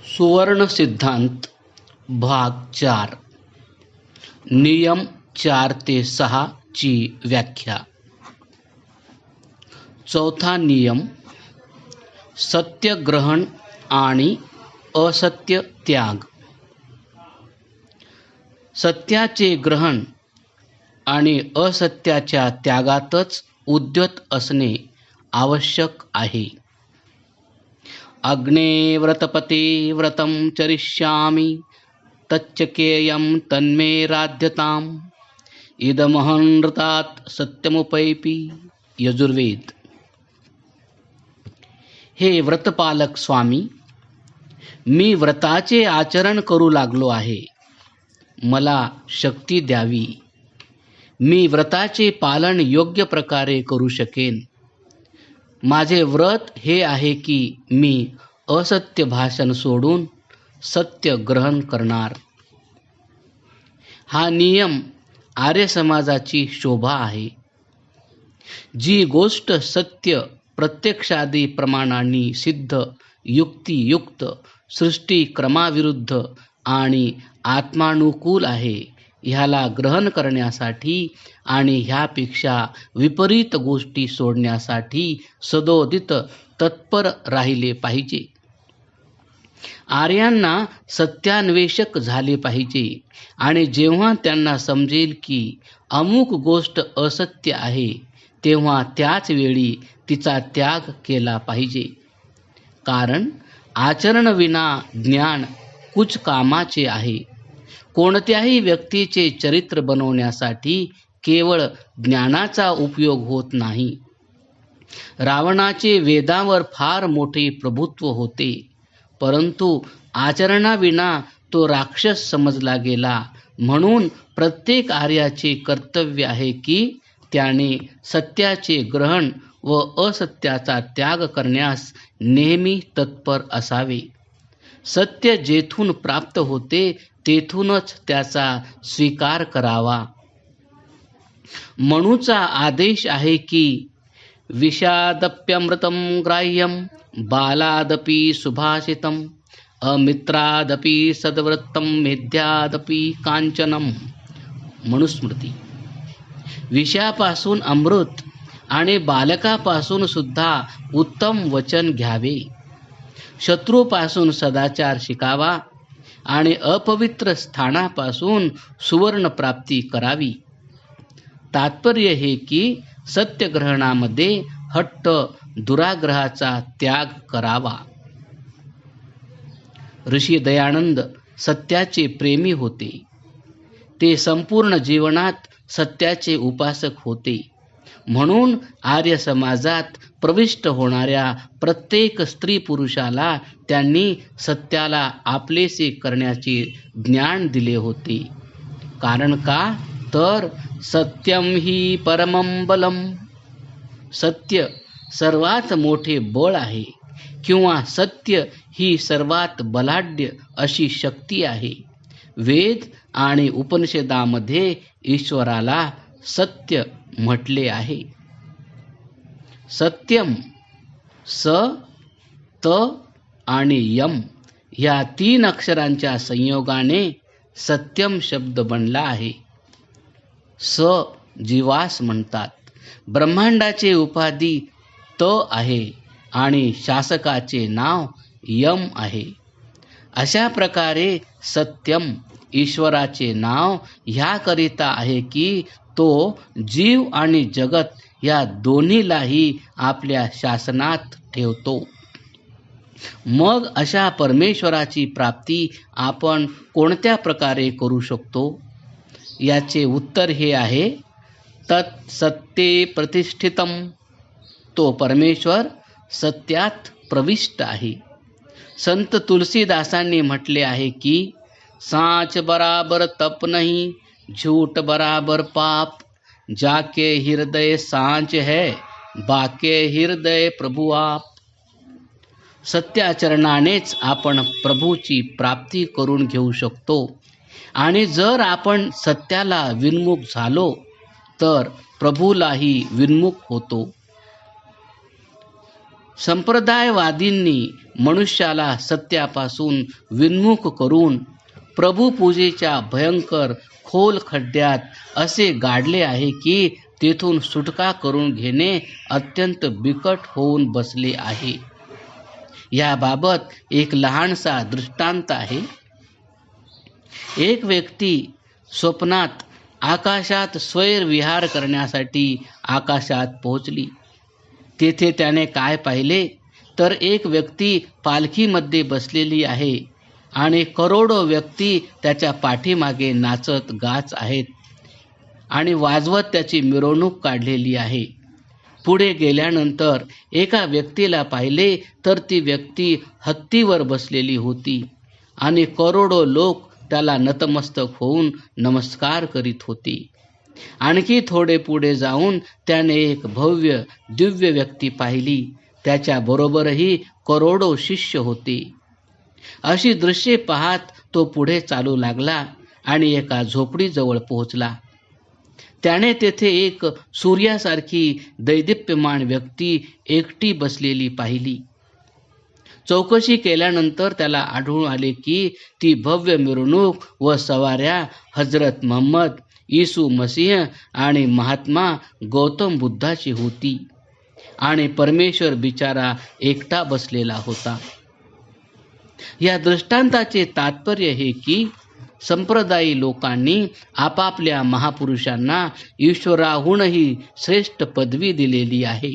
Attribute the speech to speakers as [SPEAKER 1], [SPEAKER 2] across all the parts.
[SPEAKER 1] सुवर्ण सिद्धांत भाग 4 नियम 4 ते 6 ची व्याख्या। चौथा नियम सत्य ग्रहण आणि असत्य त्याग। सत्याचे ग्रहण आणि असत्याच्या त्यागातच उद्यत असणे आवश्यक आहे। अग्ने व्रतपते व्रतं चरिष्यामि तच्चकेयं तन्मे राध्यताम् इदमहनृतात् सत्यमुपैपि। यजुर्वेद। हे व्रतपालक स्वामी, मी व्रताचे आचरण करू लागलो आहे, मला शक्ती द्यावी। मी व्रताचे पालन योग्य प्रकारे करू शकेन। माझे व्रत हे आहे की मी असत्य भाषण सोडून सत्य ग्रहण करणार। हा नियम आर्य समाजाची शोभा आहे। जी गोष्ट सत्य प्रत्यक्षादी प्रमाणांनी सिद्ध, युक्तियुक्त, सृष्टी क्रमाविरुद्ध आणि आत्मानुकूल आहे, ह्याला ग्रहण करण्यासाठी आणि ह्यापेक्षा विपरीत गोष्टी सोडण्यासाठी सदोदित तत्पर राहिले पाहिजे। आर्यांना सत्यान्वेषक झाले पाहिजे आणि जेव्हा त्यांना समजेल की अमुक गोष्ट असत्य आहे, तेव्हा त्याच वेळी तिचा त्याग केला पाहिजे। कारण आचरणविना ज्ञान कुछ कामाचे आहे। कोणत्याही व्यक्तीचे चरित्र बनवण्यासाठी केवळ ज्ञानाचा उपयोग होत नाही। रावणाचे वेदांवर फार मोठे प्रभुत्व होते, परंतु आचरणाविना तो राक्षस समजला गेला। म्हणून प्रत्येक आर्याचे कर्तव्य आहे की त्याने सत्याचे ग्रहण व असत्याचा त्याग करण्यास नेहमी तत्पर असावे। सत्य जेथून प्राप्त होते तेथूनच त्याचा स्वीकार करावा। मनुचा आदेश आहे की विषादप्यमृतं ग्राह्यं बालादपि सुभाषितम् अमित्रादपि सद्वृत्तं मेध्यादपि कांचनम। मनुस्मृती। विषयापासून अमृत आणि बालकापासून सुद्धा उत्तम वचन घ्यावे। शत्रूपासून सदाचार शिकावा आणि अपवित्र स्थानापासून सुवर्ण प्राप्ती करावी। तात्पर्य हे की सत्यग्रहणामध्ये हट्ट दुराग्रहाचा त्याग करावा। ऋषी दयानंद सत्याचे प्रेमी होते। ते संपूर्ण जीवनात सत्याचे उपासक होते। म्हणून आर्य समाजात प्रविष्ट होणाऱ्या प्रत्येक स्त्री पुरुषाला त्यांनी सत्याला आपलेसे करण्याचे ज्ञान दिले होते। कारण का तर सत्यम ही परमं बलम। सत्य सर्वात मोठे बळ आहे किंवा सत्य ही सर्वात बलाढ्य अशी शक्ती आहे। वेद आणि उपनिषदामध्ये ईश्वराला सत्य म्हटले आहे। सत्यम स त आणि यम या 3 अक्षरांच्या संयोगाने सत्यम शब्द बनला आहे। स जीवास म्हणतात। ब्रह्मांडाचे उपाधी त आहे आणि शासकाचे नाव यम आहे। अशा प्रकारे सत्यम ईश्वराचे नाव ह्याकरिता आहे की तो जीव आणि जगत या दोन्हीलाही आपल्या शासनात ठेवतो। मग अशा परमेश्वराची प्राप्ती आपण कोणत्या प्रकारे करू शकतो? याचे उत्तर हे आहे, तत् सत्ये प्रतिष्ठितम। तो परमेश्वर सत्यात प्रविष्ट आहे। संत तुलसीदासांनी म्हटले आहे की सांच बराबर तप नहीं, झूठ बराबर पाप, जाके हृदय सांच है, बाके हृदय प्रभु आप। सत्याचरणानेच आपण प्रभूची प्राप्ती करून घेऊ शकतो आणि जर आपण सत्याला विन्मुख झालो तर प्रभूलाही विन्मुख होतो। संप्रदायवादींनी मनुष्याला सत्यापासून विन्मुख करून प्रभू पूजेच्या भयंकर खोल खड्ड्यात असे गाडले आहे की तेथून सुटका करून घेणे अत्यंत बिकट होऊन बसले आहे. याबाबत एक लहानसा दृष्टांत आहे. एक व्यक्ती स्वप्नात आकाशात स्वैर विहार करण्यासाठी आकाशात पोहोचली. तेथे त्याने काय पाहिले तर एक व्यक्ती पालखीमध्ये बसलेली आहे आणि करोडो व्यक्ती त्याच्या पाठीमागे नाचत गात आहेत आणि वाजवत त्याची मिरवणूक काढलेली आहे. पुढे गेल्यानंतर एका व्यक्तीला पाहिले तर ती व्यक्ती हत्तीवर बसलेली होती आणि करोडो लोक त्याला नतमस्तक होऊन नमस्कार करीत होते. आणखी थोडे पुढे जाऊन त्याने एक भव्य दिव्य व्यक्ती पाहिली. त्याच्या बरोबरही करोडो शिष्य होते. अशी दृश्ये पाहत तो पुढे चालू लागला आणि एका झोपडीजवळ पोहोचला. त्याने तेथे एक सूर्यासारखी दैदिप्यमान व्यक्ती एकटी बसलेली पाहिली. चौकशी केल्यानंतर त्याला आढळून आले की ती भव्य मिरवणूक व सवाऱ्या हजरत मोहम्मद, येशू मसीह आणि महात्मा गौतम बुद्धाची होती आणि परमेश्वर बिचारा एकटा बसलेला होता. या दृष्टांताचे तात्पर्य हे की संप्रदायी लोकांनी आपापल्या महापुरुषांना ईश्वराहूनही श्रेष्ठ पदवी दिलेली आहे,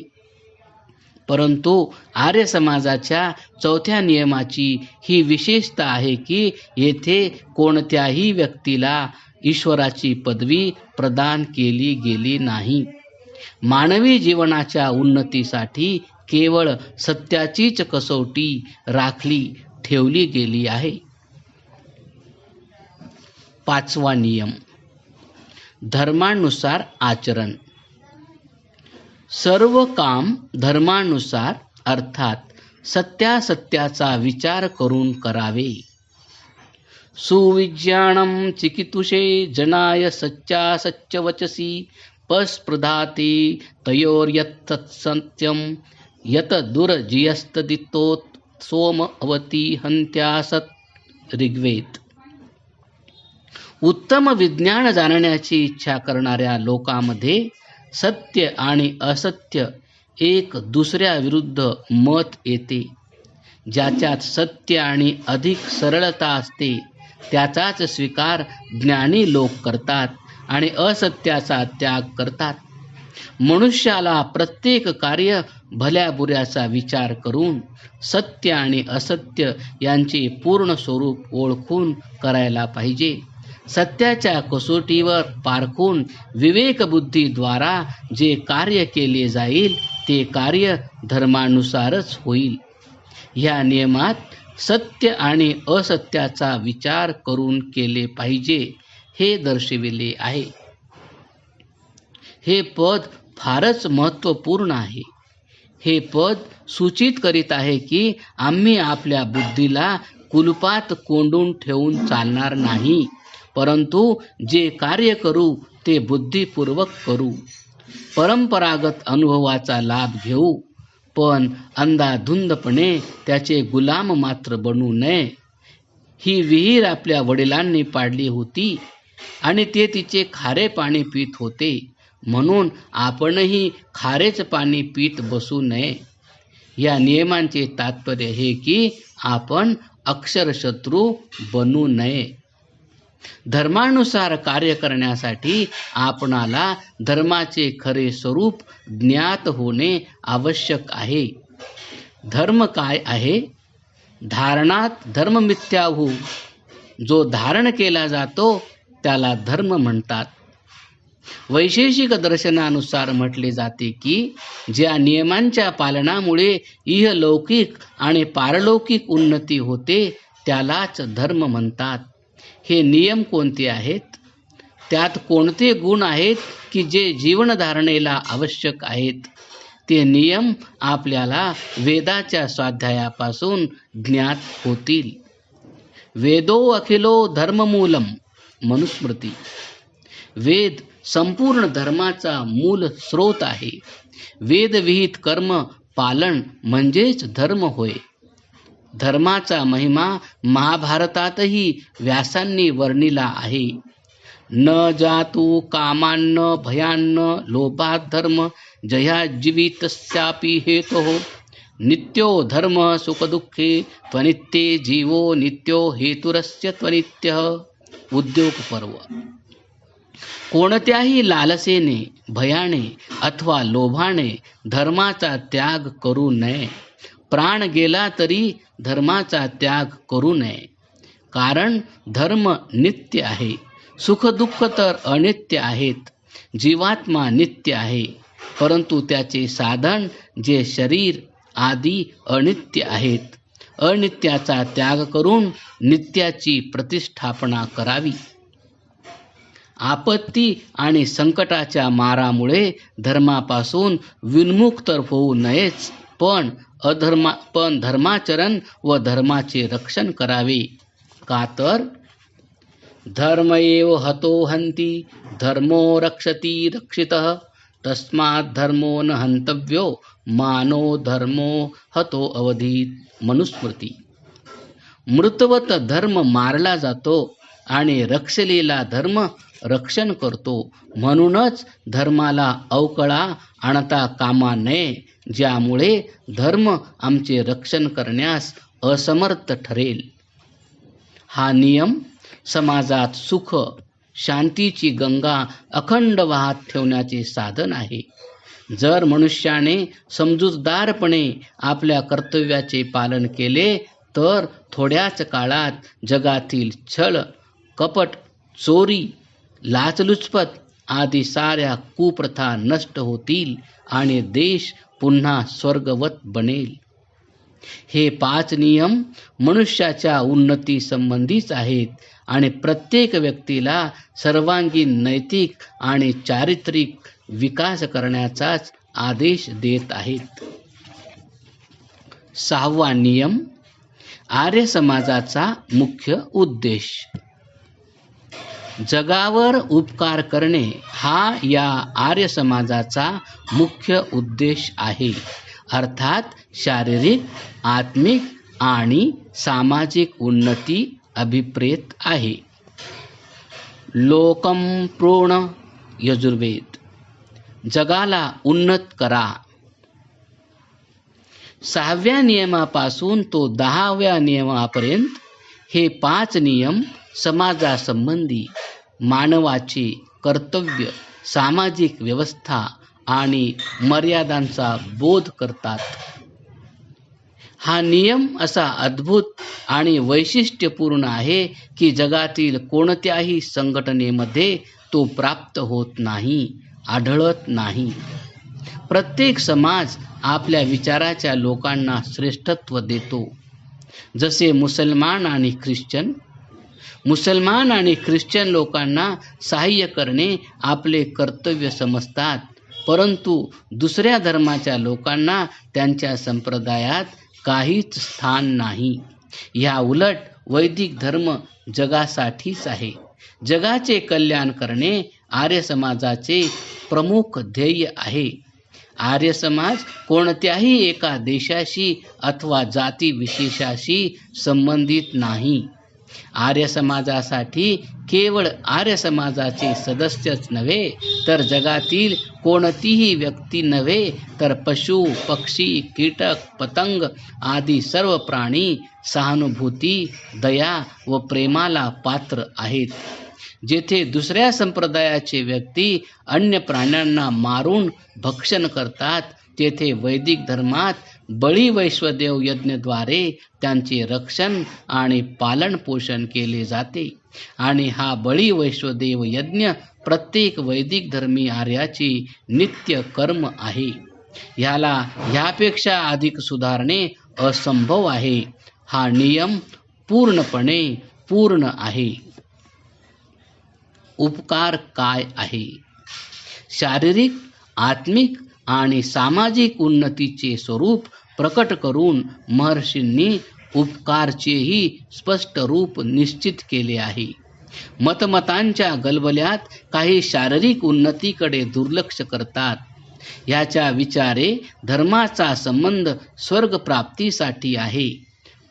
[SPEAKER 1] परंतु आर्य समाजाच्या चौथ्या नियमाची ही विशेषता आहे की येथे कोणत्याही व्यक्तीला ईश्वराची पदवी प्रदान केली गेली नाही. मानवी जीवनाच्या उन्नतीसाठी केवळ सत्याचीच कसोटी राखली ठेवली गेली आहे. 5वा नियम, धर्मानुसार आचरण. सर्व काम धर्मानुसार अर्थात सत्यासत्याचा विचार करून करावे. सुविज्ञानम चिकितुषे जनाय सच्चासच्चवचसी पस्पृधाति तयोर्यत् सत्यम यत दुर्जियस्तदितोत सोम अवती हंत्यासत. ऋग्वेद. उत्तम विज्ञान जाणण्याची इच्छा करणाऱ्या लोकांमध्ये सत्य आणि असत्य एक दुसऱ्या विरुद्ध मत येते. ज्याच्यात सत्य आणि अधिक सरळता असते त्याचाच स्वीकार ज्ञानी लोक करतात आणि असत्याचा त्याग करतात. मनुष्याला प्रत्येक कार्य भल्या बुऱ्याचा विचार करून सत्य आणि असत्य यांचे पूर्ण स्वरूप ओळखून करायला पाहिजे. सत्याच्या कसोटीवर पारखून विवेकबुद्धीद्वारा जे कार्य केले जाईल ते कार्य धर्मानुसारच होईल. ह्या नियमात सत्य आणि असत्याचा विचार करून केले पाहिजे हे दर्शविले आहे. हे पद फारच महत्त्वपूर्ण आहे. हे पद सूचित करीत आहे की आम्ही आपल्या बुद्धीला कुलपात कोंडून ठेवून चालणार नाही, परंतु जे कार्य करू ते बुद्धिपूर्वक करू. परंपरागत अनुभवाचा लाभ घेऊ, पण अंधाधुंदपणे त्याचे गुलाम मात्र बनू नये. ही विहीर आपल्या वडिलांनी पाडली होती आणि ते तिचे खारे पाणी पीत होते, म्हणून आपणही खारेच पाणी पीत बसू नये. या नियमांचे तात्पर्य हे की आपण अक्षरशत्रू बनू नये. धर्मानुसार कार्य करण्यासाठी आपणाला धर्माचे खरे स्वरूप ज्ञात होणे आवश्यक आहे. धर्म काय आहे? धारणात धर्म मिथ्याहू. जो धारण केला जातो त्याला धर्म म्हणतात. वैशेषिक दर्शनानुसार म्हटले जाते की ज्या नियमांच्या पालनामुळे इहलौकिक आणि पारलौकिक उन्नती होते त्यालाच धर्म म्हणतात. हे नियम कोणते आहेत? त्यात कोणते गुण आहेत की जे जीवनधारणेला आवश्यक आहेत? ते नियम आपल्याला वेदाच्या स्वाध्यायापासून ज्ञात होतील. वेदो अखिलो धर्ममूलम. मनुस्मृती. वेद संपूर्ण धर्माचा मूल स्रोत आहे. वेदविहित कर्म पालन म्हणजेच धर्म होय. धर्माचा महिमा महाभारतातही व्यासांनी वर्णिला आहे. न जातु कामान्न भयान्न लोभात धर्म जया जीवितस्यापि हेतोः नित्यो धर्म सुखदुःखे त्वनित्ये जीवो नित्यो हेतुरस्य त्वनित्यः. उद्योग पर्व. कोणत्याही लालसेने, भयाने अथवा लोभाने धर्माचा त्याग करू नये. प्राण गेला तरी धर्माचा त्याग करू नये. कारण धर्म नित्य आहे. सुखदुःख तर अनित्य आहेत. जीवात्मा नित्य आहे, परंतु त्याचे साधन जे शरीर आदी अनित्य आहेत. अनित्याचा त्याग करून नित्याची प्रतिष्ठापना करावी. आपत्ती आणि संकटाच्या मारामुळे धर्मापासून विन्मुख तर होऊ नयेच, पण धर्माचरण व धर्माचे रक्षण करावे. का तर धर्म एव हतो हन्ति धर्मो रक्षति रक्षितः तस्मात् धर्मो न हन्तव्यो मानो धर्मो हतो अवधीत. मनुस्मृती. मृतवत धर्म मारला जातो आणि रक्षलेला धर्म रक्षण करतो. म्हणूनच धर्माला अवकळा आणता कामा नये, ज्यामुळे धर्म आमचे रक्षण करण्यास असमर्थ ठरेल. हा नियम समाजात सुख शांतीची गंगा अखंड वाहत ठेवण्याचे साधन आहे. जर मनुष्याने समजूतदारपणे आपल्या कर्तव्याचे पालन केले तर थोड्याच काळात जगातील छळ, कपट, चोरी, लाचलुचपत आदी साऱ्या कुप्रथा नष्ट होतील आणि देश पुन्हा स्वर्गवत बनेल. हे 5 नियम मनुष्याच्या उन्नती संबंधीच आहेत आणि प्रत्येक व्यक्तीला सर्वांगीण नैतिक आणि चारित्रिक विकास करण्याचाच आदेश देत आहेत. 6वा नियम. आर्य समाजाचा मुख्य उद्देश. जगावर उपकार करणे हा या आर्य समाजाचा मुख्य उद्देश आहे. अर्थात शारीरिक, आत्मिक आणि सामाजिक उन्नती अभिप्रेत आहे. लोकम प्रोण यजुर्वेद. जगाला उन्नत करा. 6व्या नियमापासून तो 10व्या नियमापर्यंत हे 5 नियम समाजासंबंधी मानवाचे कर्तव्य, सामाजिक व्यवस्था आणि मर्यादांचा बोध करतात. हा नियम असा अद्भुत आणि वैशिष्ट्यपूर्ण आहे की जगातील कोणत्याही संघटनेमध्ये तो प्राप्त होत नाही, आढळत नाही. प्रत्येक समाज आपल्या विचाराच्या लोकांना श्रेष्ठत्व देतो. जसे मुसलमान आणि ख्रिश्चन लोकांना सहाय्य करणे आपले कर्तव्य समजतात, परंतु दुसऱ्या धर्माच्या लोकांना त्यांच्या संप्रदायात काहीच स्थान नाही. या उलट वैदिक धर्म जगासाठीच आहे. जगाचे कल्याण करणे आर्य समाजाचे प्रमुख ध्येय आहे. आर्य समाज कोणत्याही एका देशाशी अथवा जाती विशेषाशी संबंधित नाही. आर्य समाजासाठी केवळ आर्य समाजाचे सदस्यच नव्हे तर जगातील कोणतीही व्यक्ती नव्हे तर पशु, पक्षी, कीटक, पतंग आदी सर्व प्राणी सहानुभूती, दया व प्रेमाला पात्र आहेत. जेथे दुसऱ्या संप्रदायाचे व्यक्ती अन्य प्राण्यांना मारून भक्षण करतात, तेथे वैदिक धर्मात बळी वैश्वदेव यज्ञद्वारे त्यांचे रक्षण आणि पालन पोषण केले जाते आणि हा बळी वैश्वदेव यज्ञ प्रत्येक वैदिक धर्मी आर्याचे नित्य कर्म आहे. ह्यापेक्षा अधिक सुधारणे असंभव आहे. हा नियम पूर्णपणे पूर्ण आहे. उपकार काय आहे? शारीरिक, आत्मिक आणि सामाजिक उन्नतीचे स्वरूप प्रकट करून महर्षींनी उपकारचेही स्पष्ट रूप निश्चित केले आहे. मतमतांच्या गलबल्यात काही शारीरिक उन्नतीकडे दुर्लक्ष करतात. याच्या विचारे धर्माचा संबंध स्वर्गप्राप्तीसाठी आहे,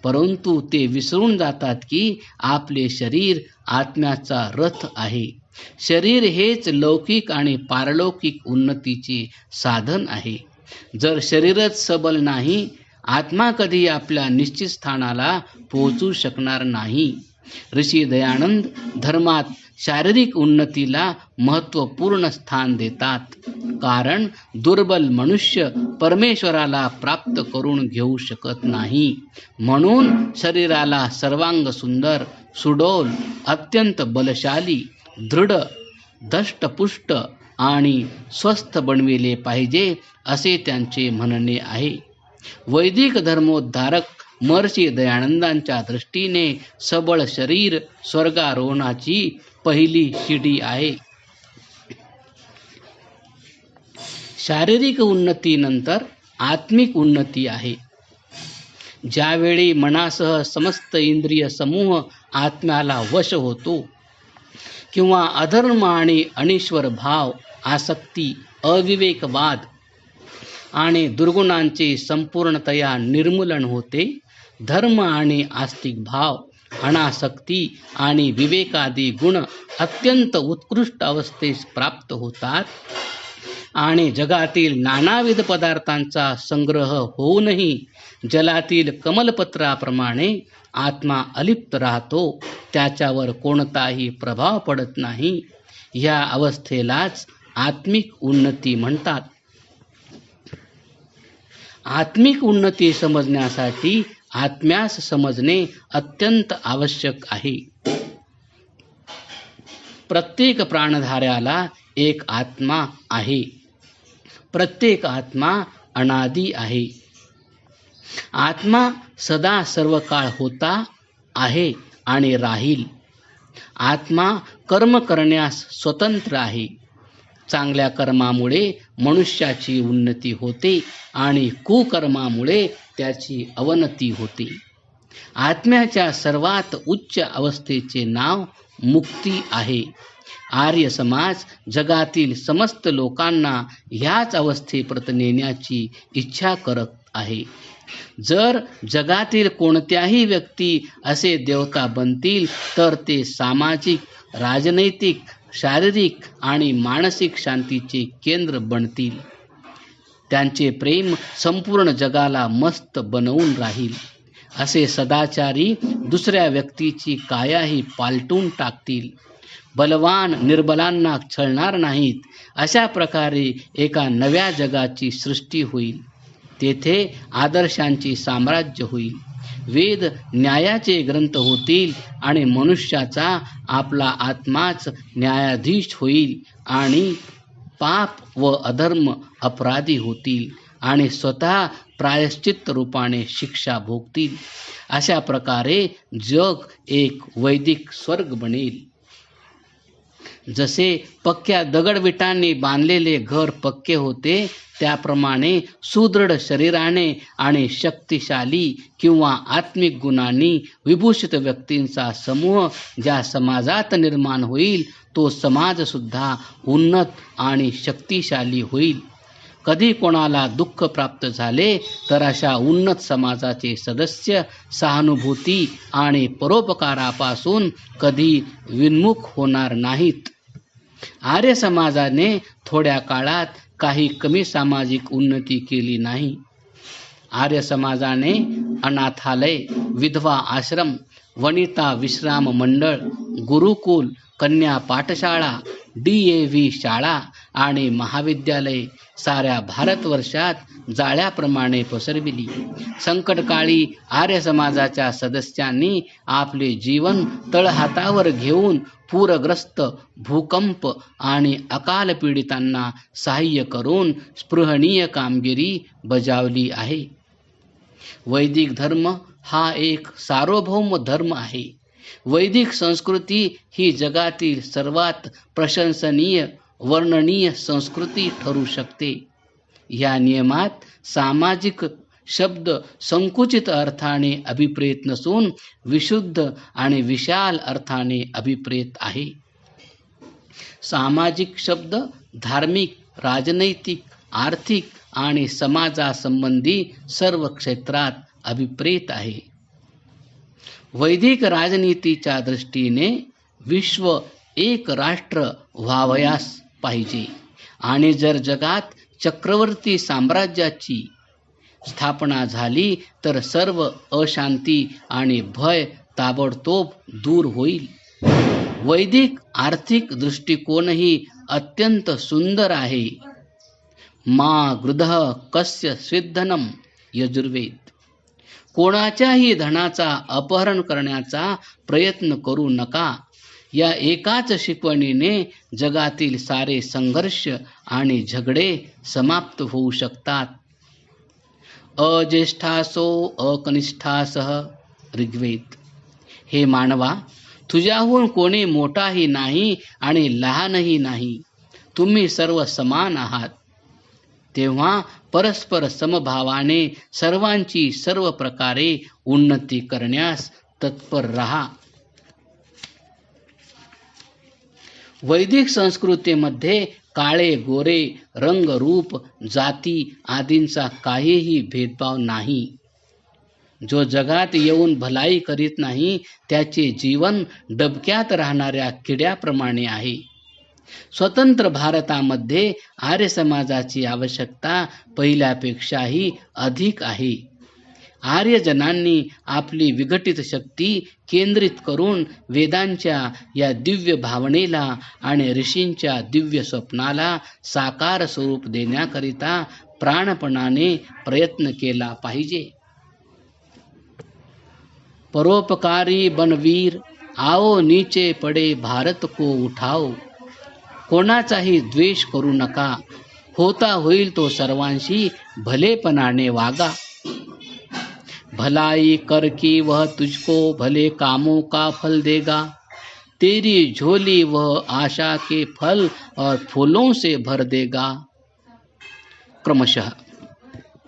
[SPEAKER 1] परंतु ते विसरून जातात की आपले शरीर आत्म्याचा रथ आहे. शरीर हेच लौकिक आणि पारलौकिक उन्नतीचे साधन आहे. जर शरीरच सबल नाही, आत्मा कधी आपल्या निश्चित स्थानाला पोहोचू शकणार नाही. ऋषी दयानंद धर्मात शारीरिक उन्नतीला महत्त्वपूर्ण स्थान देतात, कारण दुर्बल मनुष्य परमेश्वराला प्राप्त करून घेऊ शकत नाही. म्हणून शरीराला सर्वांग सुंदर, सुडौल, अत्यंत बलशाली, दृढ, धष्टपुष्ट आणि स्वस्थ बनविले पाहिजे, असे त्यांचे म्हणणे आहे. वैदिक धर्मोद्धारक महर्षी दयानंदांच्या दृष्टीने सबळ शरीर स्वर्गारोहणाची पहिली शिडी आहे. शारीरिक उन्नतीनंतर आत्मिक उन्नती आहे. ज्यावेळी मनासह समस्त इंद्रिय समूह आत्म्याला वश होतो, किंवा अधर्म आणि अनिश्वर भाव, आसक्ती, अविवेकवाद आणि दुर्गुणांचे संपूर्णतया निर्मूलन होते, धर्म आणि आस्तिक भाव, अनासक्ती आणि विवेकादी गुण अत्यंत उत्कृष्ट अवस्थेस प्राप्त होतात आणि जगातील नानाविध पदार्थांचा संग्रह होऊनही जलातील कमलपत्राप्रमाणे आत्मा अलिप्त राहतो, त्याच्यावर कोणताही प्रभाव पडत नाही. या अवस्थेलाच आत्मिक उन्नती म्हणतात. आत्मिक उन्नती समजण्यासाठी आत्म्यास समजणे अत्यंत आवश्यक आहे. प्रत्येक प्राणधाऱ्याला एक आत्मा आहे. प्रत्येक आत्मा अनादी आहे. आत्मा सदा सर्व काळ होता, आहे आणि राहील. आत्मा कर्म करण्यास स्वतंत्र आहे. चांगल्या कर्मामुळे मनुष्याची उन्नती होते आणि कुकर्मामुळे त्याची अवनती होते. आत्म्याच्या सर्वात उच्च अवस्थेचे नाव मुक्ती आहे. आर्य समाज जगातील समस्त लोकांना ह्याच अवस्थेप्रत नेण्याची इच्छा करत आहे. जर जगातील कोणत्याही व्यक्ती असे देवता बनतील तर ते सामाजिक, राजनैतिक, शारीरिक आणि मानसिक शांतीचे केंद्र बनतील. त्यांचे प्रेम संपूर्ण जगाला मस्त बनवून राहील. असे सदाचारी दुसऱ्या व्यक्तीची कायाही पालटून टाकतील. बलवान निर्बलांना छळणार नाहीत. अशा प्रकारे एका नव्या जगाची सृष्टी होईल. तेथे आदर्शांचे साम्राज्य होईल. वेद न्यायाचे ग्रंथ होतील आणि मनुष्याचा आपला आत्माच न्यायाधीश होईल आणि पाप व अधर्म अपराधी होतील आणि स्वतः प्रायश्चित्त रूपाने शिक्षा भोगतील. अशा प्रकारे जग एक वैदिक स्वर्ग बनेल. जसे पक्क्या दगडविटांनी बांधलेले घर पक्के होते, त्याप्रमाणे सुदृढ शरीराने आणि शक्तिशाली किंवा आत्मिक गुणांनी विभूषित व्यक्तींचा समूह ज्या समाजात निर्माण होईल, तो समाजसुद्धा उन्नत आणि शक्तिशाली होईल. कधी कोणाला दुःख प्राप्त झाले तर अशा उन्नत समाजाचे सदस्य सहानुभूती आणि परोपकारापासून कधी विन्मुख होणार नाहीत. आर्य समाजाने थोड्या काळात काही कमी सामाजिक उन्नती केली नाही. आर्य समाजाने अनाथालय, विधवा आश्रम, वनिता विश्राम मंडळ, गुरुकुल, कन्या पाठशाळा, DAV शाळा आणि महाविद्यालये साऱ्या भारतवर्षात जाळ्याप्रमाणे पसरविली. संकटकाळी आर्य समाजाच्या सदस्यांनी आपले जीवन तळहातावर घेऊन पूरग्रस्त, भूकंप आणि अकाल पीडितांना सहाय्य करून स्पृहणीय कामगिरी बजावली आहे. वैदिक धर्म हा एक सार्वभौम धर्म आहे. वैदिक संस्कृती ही जगातील सर्वात प्रशंसनीय, वर्णनीय संस्कृती ठरू शकते. या नियमात सामाजिक शब्द संकुचित अर्थाने अभिप्रेत नसून विशुद्ध आणि विशाल अर्थाने अभिप्रेत आहे. सामाजिक शब्द धार्मिक, राजनैतिक, आर्थिक आणि समाजासंबंधी सर्व क्षेत्रात अभिप्रेत आहे. वैदिक राजनीतीच्या दृष्टीने विश्व एक राष्ट्र व्हावयास पाहिजे आणि जर जगात चक्रवर्ती साम्राज्याची स्थापना झाली तर सर्व अशांती आणि भय ताबडतोब दूर होईल. वैदिक आर्थिक दृष्टिकोनही अत्यंत सुंदर आहे. मा गृधः कस्य स्विद्धनम यजुर्वेद. कोणाच्याही धनाचा अपहरण करण्याचा प्रयत्न करू नका. या एकाच शिकवणीने जगातील सारे संघर्ष आणि झगडे समाप्त होऊ शकतात. अज्येष्ठासो अकनिष्ठासः ऋग्वेद. हे मानवा, तुझ्याहून कोणी मोठाही नाही आणि लहानही नाही. तुम्ही सर्व समान आहात. तेव्हा परस्पर समभावाने सर्वांची सर्व प्रकारे उन्नती करण्यास तत्पर रहा. वैदिक संस्कृतीमध्ये काळे गोरे, रंग रूप, जाती आदींचा काहीही भेदभाव नाही. जो जगात येऊन भलाई करीत नाही त्याचे जीवन डबक्यात राहणाऱ्या किड्याप्रमाणे आहे. स्वतंत्र भारतामध्ये आर्य समाजाची आवश्यकता पहिल्यापेक्षाही अधिक आहे. आर्यजनांनी आपली विघटित शक्ती केंद्रित करून वेदांच्या या दिव्य भावनेला आणि ऋषींच्या दिव्य स्वप्नाला साकार स्वरूप देण्याकरिता प्राणपणाने प्रयत्न केला पाहिजे. परोपकारी बनवीर, आओ नीचे पडे भारत को उठाओ. कोणाचाही द्वेष करू नका. होता होईल तो सर्वांशी भलेपणाने वागा. भलाई कर की वह तुझको भले कामों का फल देगा. तेरी झोली वह आशा के फल और फूलों से भर देगा. क्रमशः